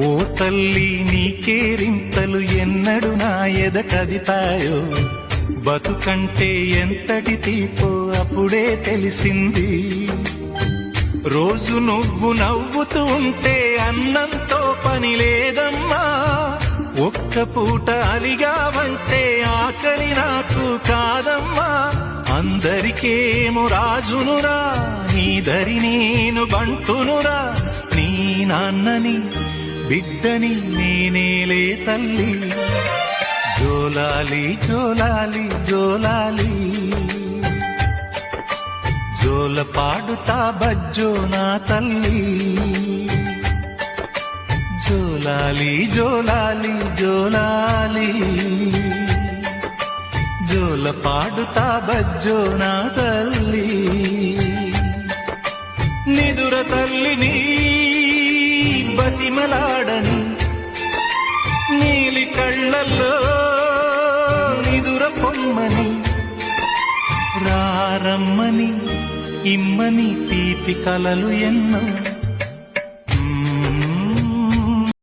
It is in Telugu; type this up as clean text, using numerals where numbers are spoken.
ఓ తల్లి నీకేరింతలు ఎన్నడు నా ఎద కదిపాయో, బతుకంటే ఎంతటి తీపో అప్పుడే తెలిసింది. రోజు నువ్వు నవ్వుతూ ఉంటే అన్నంతో పని లేదమ్మా, ఒక్క పూట అలిగావంటే ఆకలి నాకు కాదమ్మా. అందరికేమో రాజునురా, నీ దరి నేను బంటునురా, నీ నాన్నని బిడ్డని నేనేలే తల్లి. జోలాలి జోలాలి జోలాలి, జోల పాడుతా బజ్జో నా తల్లి. జోలాలి జోలాలి జోలాలి, జోల పాడుతా బజ్జో నా తల్లి. నిదుర తల్లిని బతిమలాడని, నీలి కళ్ళల్లో నిదుర పొమ్మని, రారమ్మని ఇమ్మని తీపి కలలు ఎన్నో